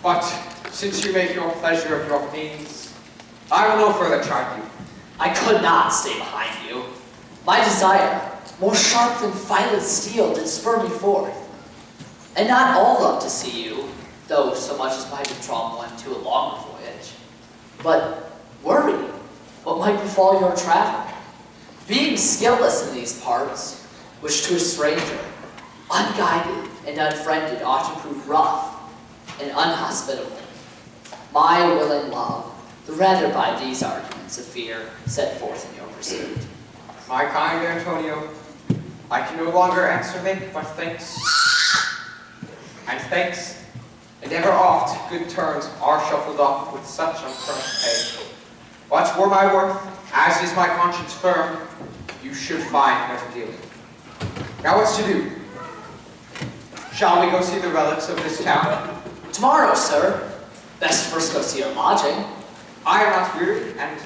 But since you make your pleasure of your means, I will no further charge you. I could not stay behind you. My desire, more sharp than filed steel, did spur me forth. And not all love to see you, though so much as might have drawn one to a longer voyage. But worry, what might befall your travel? Being skilless in these parts, which to a stranger, unguided and unfriended, ought to prove rough and unhospitable. My willing love, the rather by these arguments of fear, set forth in your pursuit. My kind Antonio, I can no longer answer make but thanks. And thanks, and ever oft good turns are shuffled up with such unfurnished pay. But were my worth, as is my conscience firm, you should find better dealing. Now what's to do? Shall we go see the relics of this town? Tomorrow, sir. Best first go see your lodging. I am not weary, and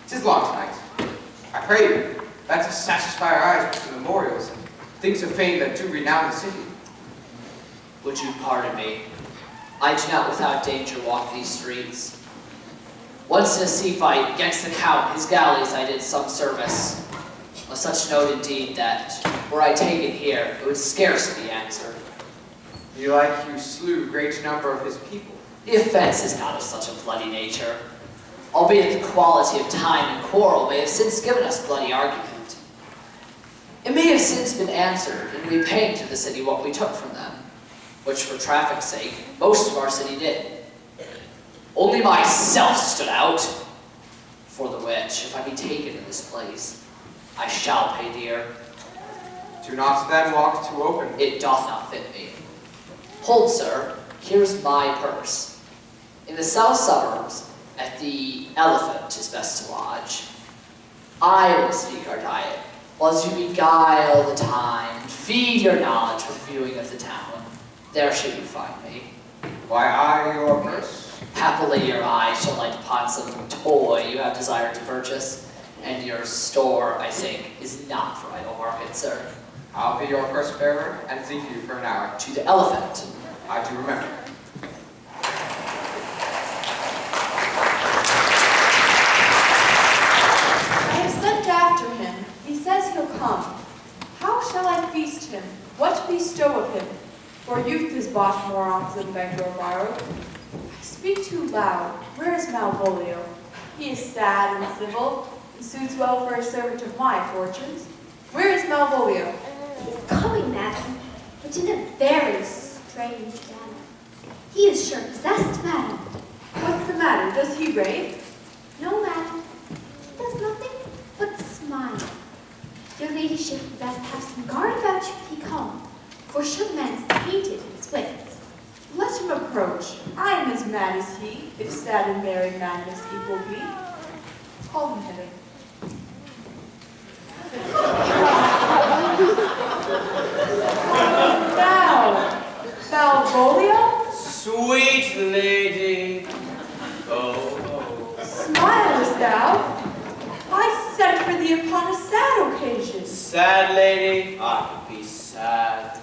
'tis long tonight. I pray you, that to satisfy our eyes with the memorials and things of fame that do renown the city. Would you pardon me? I do not without danger walk these streets. Once in a sea fight against the Count, his galleys I did some service. Of such note indeed that, were I taken here, it would scarce be answered. Belike you slew great number of his people. The offense is not of such a bloody nature, albeit the quality of time and quarrel may have since given us bloody argument. It may have since been answered in repaying to the city what we took from them, which for traffic's sake, most of our city did. Only myself stood out, for the which, if I be taken in this place, I shall pay dear. Do not then walk too open. It doth not fit me. Hold, sir, here's my purse. In the south suburbs, at the Elephant is best to lodge. I will speak our diet, while as you beguile the time, and feed your knowledge with viewing of the town. There should you find me. Why, I your purse? Happily your eye shall light upon some toy you have desired to purchase, and your store, I think, is not for idle market, sir. I'll be your purse bearer and seek you for an hour. To the Elephant. I do remember. I have sent after him. He says he'll come. How shall I feast him? What bestow of him? For youth is bought more oft than begged or borrowed. I speak too loud. Where is Malvolio? He is sad and civil, and suits well for a servant of my fortunes. Where is Malvolio? He's coming, madam, but in a very strange manner. He is sure possessed, madam. What's the matter? Does he rave? No, madam. He does nothing but smile. Your ladyship had best have some guard about you if he come, for should man's tainted in his wits. Let him approach. I am as mad as he, if sad and merry madness equal be. Call him hither. Now, Malvolio? Sweet lady, oh. Smilest thou? I sent for thee upon a sad occasion. Sad lady, I could be sad.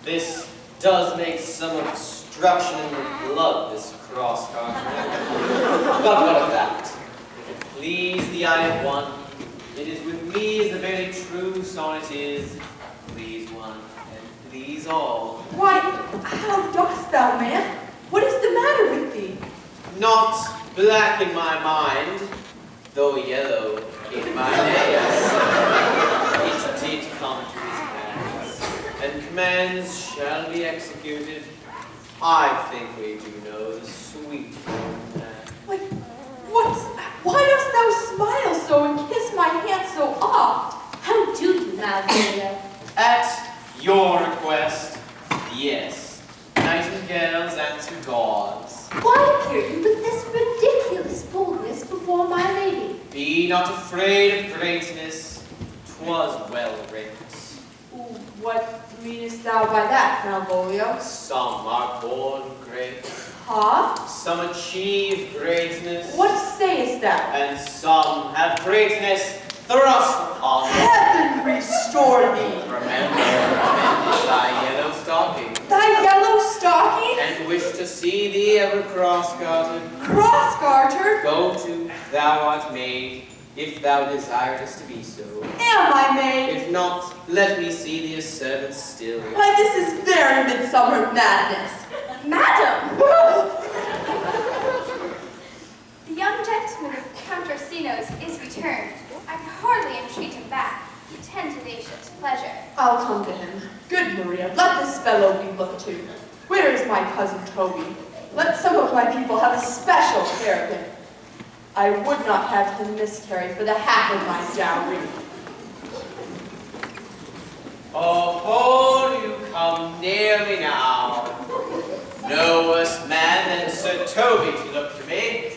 This does make some obstruction in the blood, this cross country. But what of that? If it please the eye of one, it is with me as the very true sonnet is, please one and please all. Why, how dost thou, man? What is the matter with thee? Not black in my mind, though yellow in my nails. It did come to his hands, and commands shall be executed. I think we do know the sweet man. Like, why dost thou smile so and kiss my hand so oft? How do you, Malvolio? At your request, yes. Nightingales and cigars. Why appear you with this ridiculous boldness before my lady? Be not afraid of greatness. 'Twas well writ. What meanest thou by that, Malvolio? Some are born great. Ha? Some achieve greatness. What sayest thou? And some have greatness thrust upon them. Heaven restore thee! Remember, thy yellow stocking. Thy yellow stockings? and wish to see thee ever cross-gartered. Cross-gartered? Go to, thou art maid, if thou desirest to be so. Am I maid? If not, let me see thee a servant still. Why, this is very midsummer madness. Madam! The young gentleman of Count Orsino's is returned. I can hardly entreat him back. You tend to ladyship's pleasure. I'll come to him. Good Maria, let this fellow be looked to. Where is my cousin Toby? Let some of my people have a special care of him. I would not have him miscarry for the half of my dowry. Oh, you come near me now. No worse man than Sir Toby to look to me.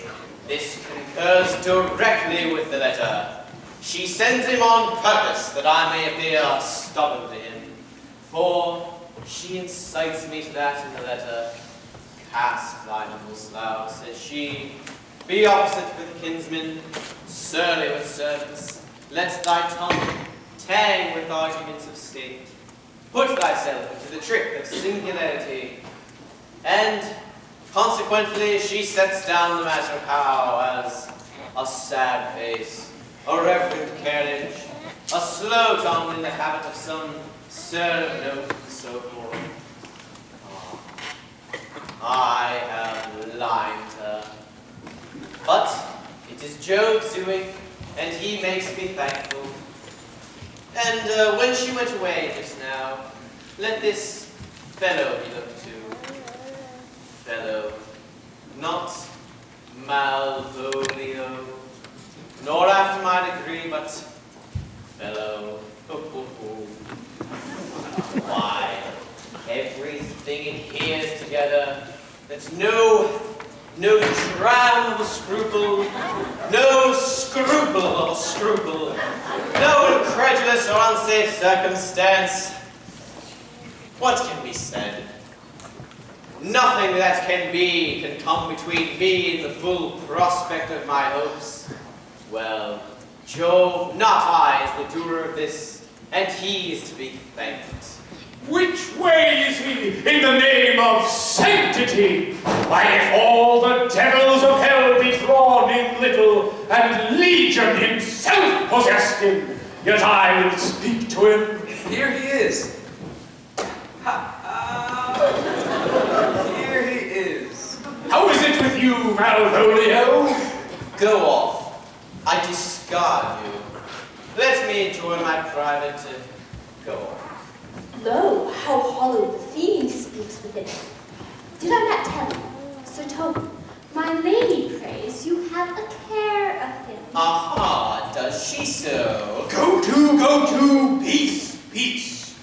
This concurs directly with the letter. She sends him on purpose that I may appear stubborn to him. For she incites me to that in the letter. Cast thine humble slough, says she. Be opposite with kinsmen, surly with servants. Let thy tongue tang with arguments of state. Put thyself into the trick of singularity. And consequently, she sets down the matter how as a sad face, a reverent carriage, a slow tongue in the habit of some serve note, and so forth. I have limed her. But it is Job's doing, and he makes me thankful. And when she went away just now, let this fellow be looked to. Fellow, not Malvolio, nor after my degree, but fellow. Why, everything adheres together. There's no dram of a scruple, no scruple of a scruple, no incredulous or unsafe circumstance. What can be said? Nothing that can be can come between me and the full prospect of my hopes. Well, Jove, not I, is the doer of this, and he is to be thanked. Which way is he in the name of sanctity? Why, if all the devils of hell be drawn in little, and Legion himself possessed him, yet I will speak to him. Here he is. Here he is. How is it with you, Malvolio? Go off. I discard you. Let me enjoy my private go on. Lo, how hollow the fiend speaks within him. Did I not tell you, Sir Toby, my lady prays you have a care of him. Aha, does she so? Go to, peace, peace.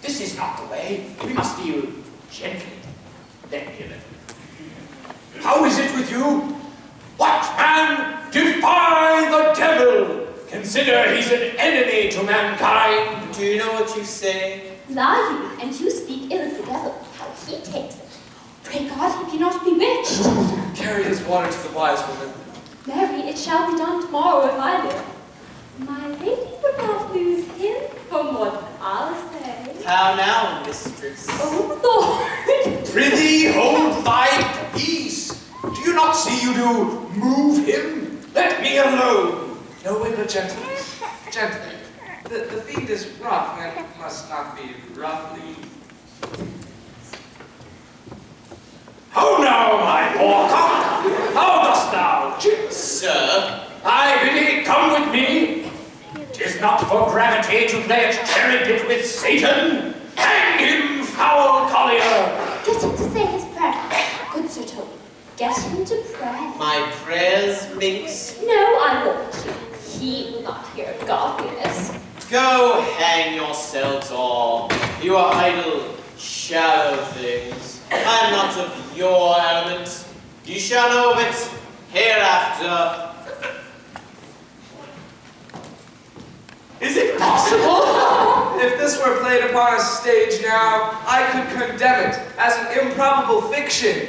This is not the way. We must deal gently. Let me hear it. How is it with you? What, man? Defy the devil! Consider he's an enemy to mankind. Do you know what you say? Lie you, and you speak ill of the devil, how he takes it. Pray God he be not bewitched. Carry this water to the wise woman. Marry, it shall be done tomorrow if I live. My lady would not lose him from what I'll say. How now, mistress? Oh, Lord! Prithee, hold thy peace. Do you not see you do move him? Let me alone. No, but gently. Gently. The fiend is rough, and it must not be roughly. How now, my poor cock? How dost thou, chip? Sir? I bid thee come with me. 'Tis not for gravity to play at cherry pit with Satan. Hang him, foul collier! Get him to say his prayer. Good Sir Toby, get him to pray. My prayers, minx? No, I won't. He will not hear of godliness. Go hang yourselves all. You are idle, shallow things. I'm not of your element. You shall know of it hereafter. Is it possible? If this were played upon a stage now, I could condemn it as an improbable fiction.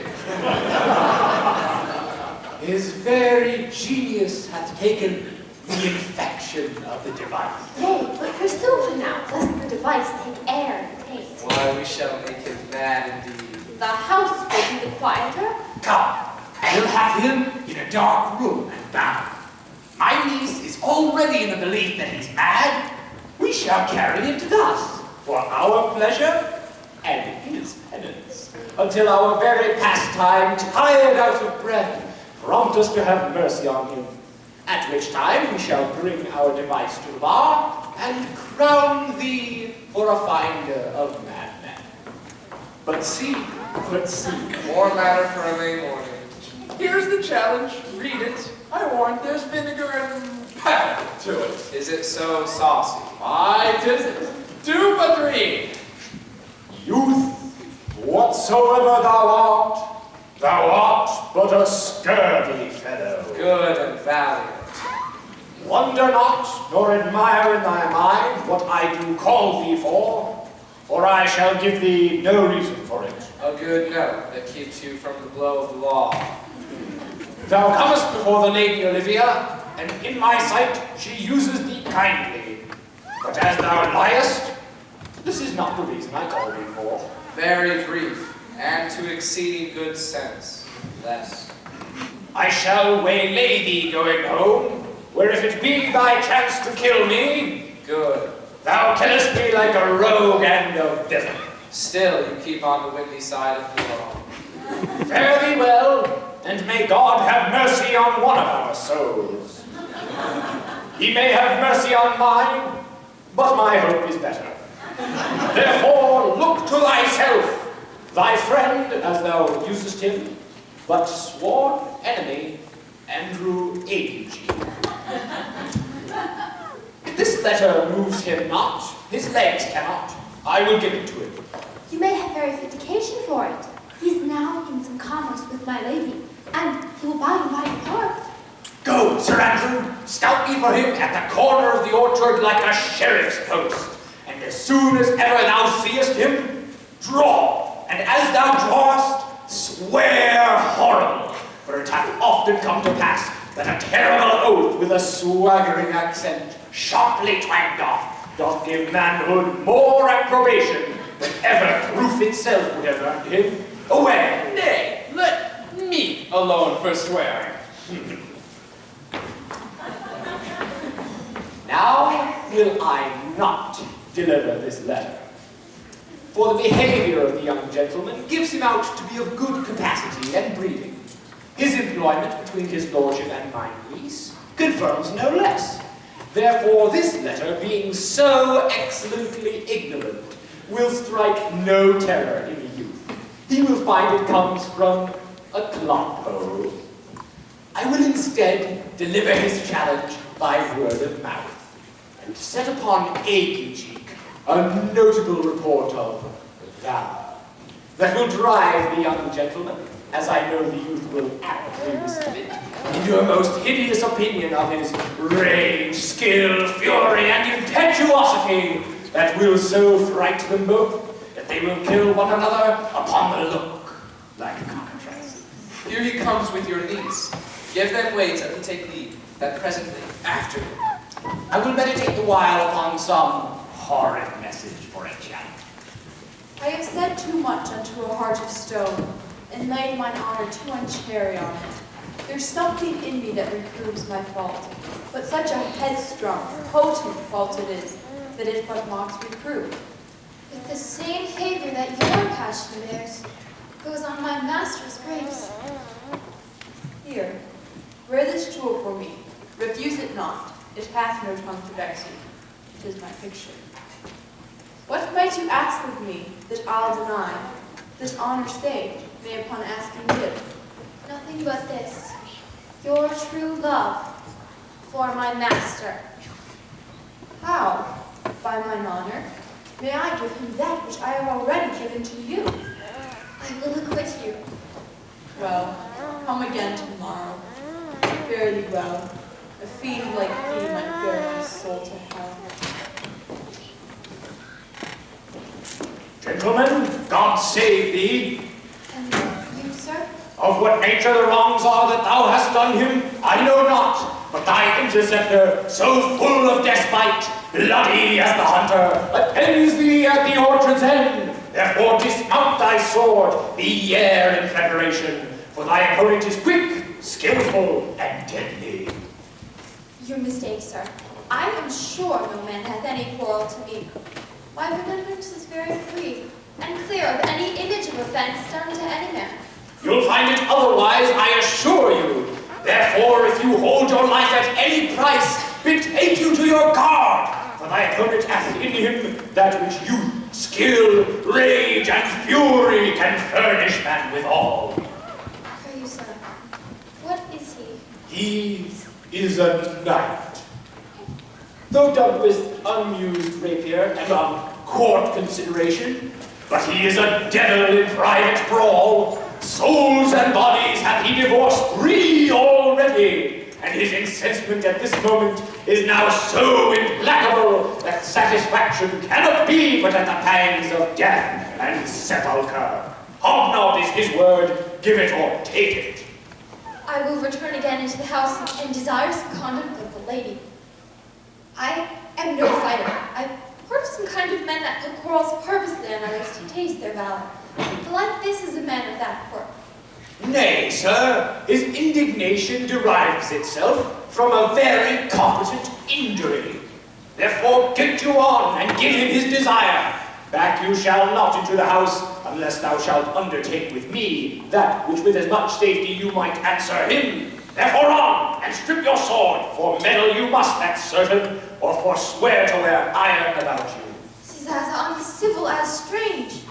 His very genius hath taken the infection of the device. Nay, but pursue him now, lest the device take air and hate. Why, we shall make him mad indeed. The house will be the quieter. Come, I will have him in a dark room and bound. My niece is already in the belief that he's mad. We shall carry him to us for our pleasure and his penance, until our very pastime, tired out of breath, prompt us to have mercy on him. At which time we shall bring our device to the bar and crown thee for a finder of madmen. But see, More matter for a May morning. Here's the challenge. Read it. I warned there's vinegar and pepper to it. Is it so saucy? Why, 'tis it. Do but read. youth, whatsoever thou art but a scurvy fellow. Good and valiant. Wonder not, nor admire in thy mind what I do call thee for I shall give thee no reason for it. A good note that keeps you from the blow of the law. Thou comest before the lady Olivia, and in my sight she uses thee kindly. But as thou liest, this is not the reason I call thee for. Very brief, and to exceeding good sense. Less. I shall waylay thee going home, where if it be thy chance to kill me, Good. thou killest me like a rogue and a villain. Still, you keep on the windy side of the law. Fare thee well, and may God have mercy on one of our souls. He may have mercy on mine, but my hope is better. Therefore, look to thyself, thy friend, as thou usest him, but sworn enemy, Andrew Agee. If this letter moves him not, his legs cannot. I will give it to him. You may have verification for it. He is now in some commerce with my lady, and he will by and by depart. Go, Sir Andrew, scout me for him at the corner of the orchard like a sheriff's post. And as soon as ever thou seest him, draw, and as thou drawest, swear horribly, for it hath often come to pass that a terrible oath with a swaggering accent, sharply twanged off, doth give manhood more approbation than ever proof itself would have earned him. Away! Nay, let me alone for swearing. Now will I not deliver this letter. For the behavior of the young gentleman gives him out to be of good capacity and breeding. His employment between his lordship and my niece confirms no less. Therefore, this letter, being so excellently ignorant, will strike no terror in the youth. He will find it comes from a clodpole. I will instead deliver his challenge by word of mouth, and set upon Agee a notable report of valor that will drive the young gentleman, as I know the youth will aptly receive it, into a most hideous opinion of his rage, skill, fury, and impetuosity that will so fright them both that they will kill one another upon the look, like cockatrices. Here he comes with your niece. Give them way till he take leave, that presently, after I will meditate the while upon some horrid message for a child. I have said too much unto a heart of stone, and laid mine honor too unchary on it. There's something in me that reproves my fault, but such a headstrong, potent fault it is, that it but mocks reproof. With the same behavior that your passion bears goes on my master's grapes. Here, wear this jewel for me. Refuse it not. It hath no tongue to vex you. It is my picture. What might you ask of me that I'll deny, that honor saved may upon asking give? Nothing but this, your true love for my master. How? By mine honor? May I give him that which I have already given to you? I will acquit you. Well, come again tomorrow. Fare thee well. A fiend like thee might bear my soul to hell. Gentlemen, God save thee. And you, sir? Of what nature the wrongs are that thou hast done him, I know not, But thy interceptor, so full of despite, bloody as the hunter, attends thee at the orchard's end. Therefore dismount thy sword, be ere in preparation, for thy opponent is quick, skillful, and deadly. You mistake, sir. I am sure no man hath any quarrel to me. My remembrance is very free, and clear of any image of offense done to any man. You'll find it otherwise, I assure you. Therefore, if you hold your life at any price, betake you to your guard, for thy opponent hath in him that which youth, skill, rage, and fury can furnish man withal. Pray you, sir, what is he? He is a knight. Though dubbed with unused rapier and on court consideration, but he is a devil in private brawl. Souls and bodies hath he divorced 3 already, and his incensement at this moment is now so implacable that satisfaction cannot be but at the pangs of death and sepulchre. Hobnob is his word, give it or take it. I will return again into the house and desire some conduct of the lady. I am no fighter. I've heard of some kind of men that put quarrels purposely on others to taste their valor. But like this is a man of that quirk. Nay, sir, his indignation derives itself from a very competent injury. Therefore get you on, and give him his desire. Back you shall not into the house, unless thou shalt undertake with me that which with as much safety you might answer him. Therefore on, and strip your sword, for meddle you must, that's certain, or forswear to wear iron about you. This is as uncivil as strange.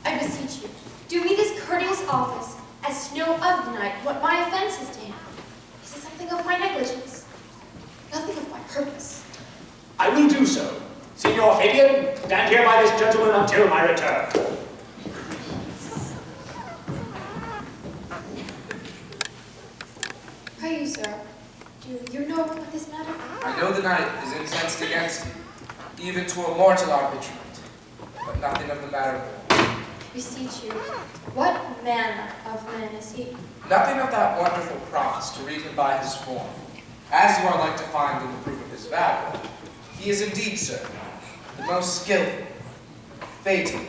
I beseech you, do me this courteous office, as to know of the knight what my offense is to him. Is it something of my negligence? Nothing of my purpose. I will do so. Signor Fabian, stand here by this gentleman until my return. Pray you, sir, do you know what this matter? I know the knight is incensed against you, even to a mortal arbitrament, but nothing of the matter more. Beseech you, what manner of man is he? Nothing of that wonderful promise to read him by his form, as you are like to find in the proof of his valor. He is indeed, sir, the most skillful, fatal,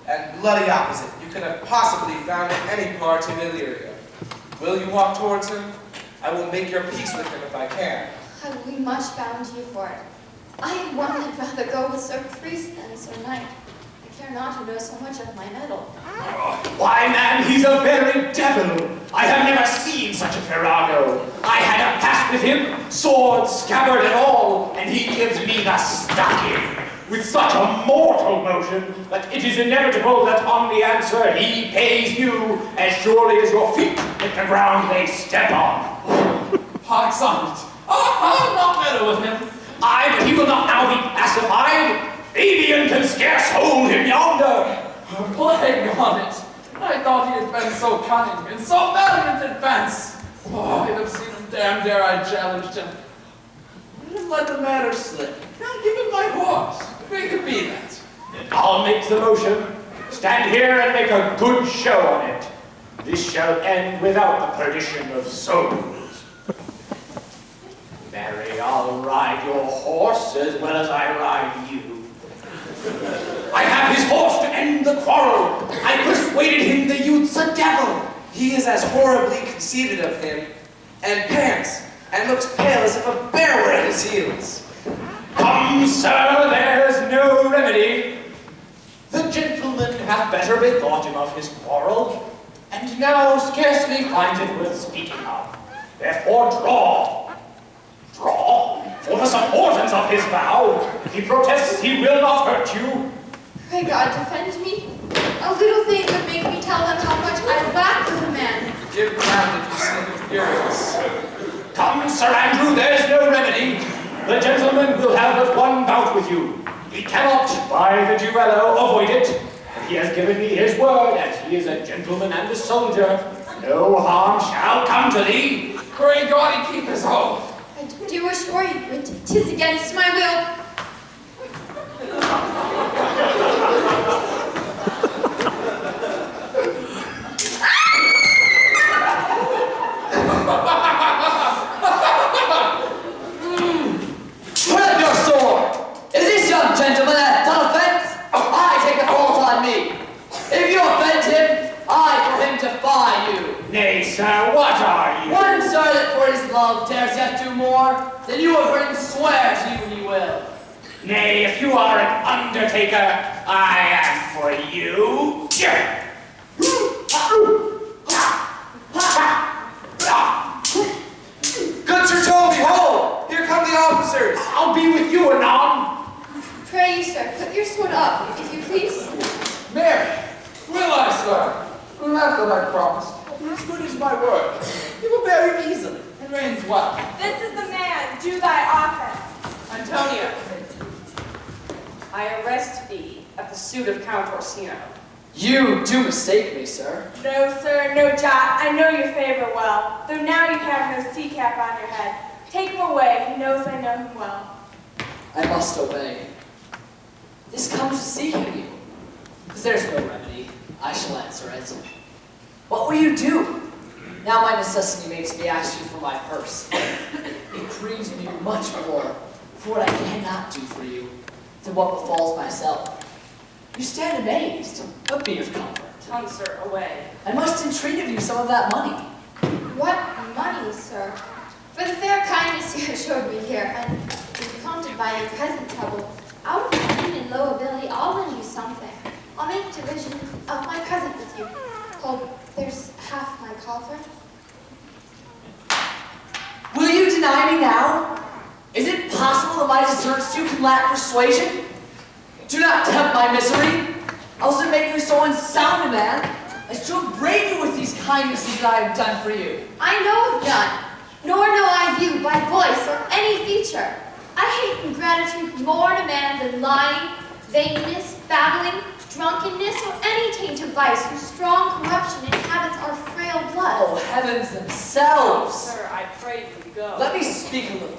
and bloody opposite you could have possibly found in any part of Illyria. Will you walk towards him? I will make your peace with him if I can. I will be much bound to you for it. I am one that'd rather go with Sir Priest than Sir Knight. I care not who knows so much of my mettle. Why, man, he's a very devil. I have never seen such a farrago. I had a pass with him, sword, scabbard, and all, and he gives me the stocking with such a mortal motion that it is inevitable that on the answer he pays you as surely as your feet hit the ground they step on. Pox on it. I'll not meddle with him. Aye, but he will not now be pacified. Fabian can scarce hold him yonder. Plague on it. I thought he had been so cunning and so valiant in fence. Oh, I'd have seen him damned ere I challenged him. Let him let the matter slip. Now give him my horse. Make it be that. I'll make the motion. Stand here and make a good show on it. This shall end without the perdition of souls. Marry, I'll ride your horse as well as I ride you. I have his horse to end the quarrel. I persuaded him the youth's a devil. He is as horribly conceited of him, and pants, and looks pale as if a bear were at his heels. Come, sir, there's no remedy. The gentleman hath better bethought him of his quarrel, and now scarcely finds it worth speaking of. Therefore draw. Draw, for the supportance of his vow. He protests he will not hurt you. Pray God defend me. A little thing would make me tell them how much I lack of a man. Give ground if you see him furious. Come, Sir Andrew, there's no remedy. The gentleman will have but one bout with you. He cannot, by the duello, avoid it. And he has given me his word, as he is a gentleman and a soldier. No harm shall come to thee. Pray God he keep his oath. I do assure you, it 'tis against my will. Nay, sir, what are you? One, sir, that for his love dares yet do more than you have heard him swear to you he will. Nay, if you are an undertaker, I am for you. Good Sir Toby, hold! Here come the officers! I'll be with you anon. Pray you, sir, put your sword up, if you please. Mary, will I, sir? Not that I promised. As good as my word. He will bear it easily and reigns well. This is the man. Do thy office. Antonio, I arrest thee at the suit of Count Orsino. You do mistake me, sir. No, sir, no jot. I know your favor well, though now you have no sea cap on your head. Take him away. He knows I know him well. I must obey. This comes to seeking you. Because there's no remedy. I shall answer it. What will you do? Now my necessity makes me ask you for my purse. It grieves me much more for what I cannot do for you than what befalls myself. You stand amazed, but be of comfort. Come, sir, away. I must entreat of you some of that money. What money, sir? For the fair kindness you have showed me here, and being prompted by your present trouble, out of my mean and low ability, I'll lend you something. I'll make division of my present with you. Hold, there's half my coffer. Will you deny me now? Is it possible that my deserts to you can lack persuasion? Do not tempt my misery, else it make me so unsound a man as to upbraid you with these kindnesses that I have done for you. I know of none, nor know I you by voice or any feature. I hate ingratitude more in a man than lying, vainness, babbling, drunkenness, or any taint of vice whose strong corruption inhabits our frail blood. Oh, heavens themselves! Sir, I pray you go. Let me speak a little.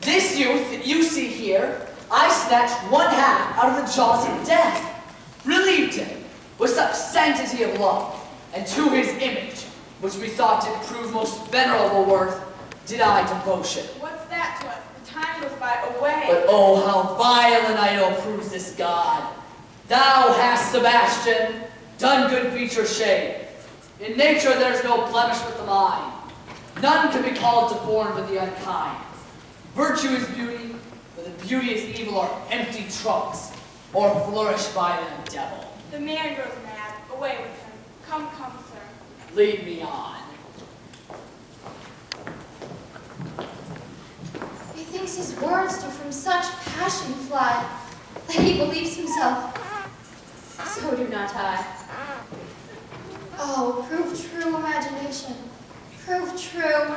This youth that you see here, I snatched one half out of the jaws of death, relieved him with such sanctity of love, and to his image, which we thought did prove most venerable worth, did I devotion. What's that to us? The time goes by away. But oh, how vile an idol proves this God. Thou hast, Sebastian, done good feature shame. In nature there's no blemish with the mind. None can be called deformed with the unkind. Virtue is beauty, but the beauty is evil are empty trunks, or flourished by the devil. The man grows mad. Away with him. Come, come, sir. Lead me on. Methinks his words do from such passion fly, that he believes himself. So do not I. Oh, prove true imagination. Prove true.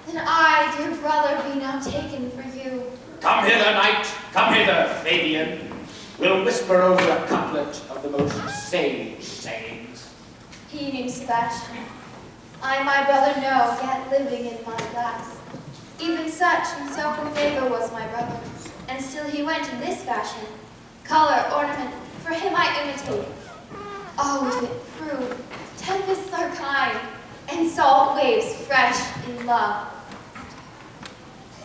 Then I, dear brother, be now taken for you. Come hither, knight. Come hither, Fabian. We'll whisper over a couplet of the most sage sayings. He named Sebastian. I my brother know, yet living in my glass. Even such and so from favor was my brother, and still he went in this fashion. Color, ornament, for him I imitate. Oh, if it prove, tempests are kind, and salt waves fresh in love.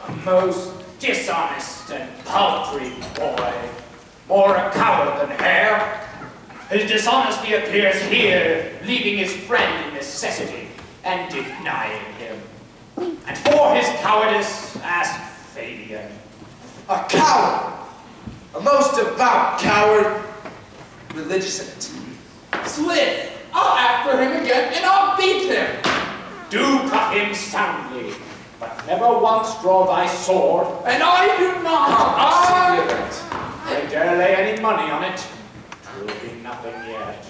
A most dishonest and paltry boy, more a coward than hare. His dishonesty appears here, leaving his friend in necessity and denying him. And for his cowardice, ask Fabian. A coward! A most devout coward! Religious in it. Slid, I'll after him again and I'll beat him. Do cuff him soundly, but never once draw thy sword. And I do not. See the event. They dare lay any money on it. 'Twill be nothing yet.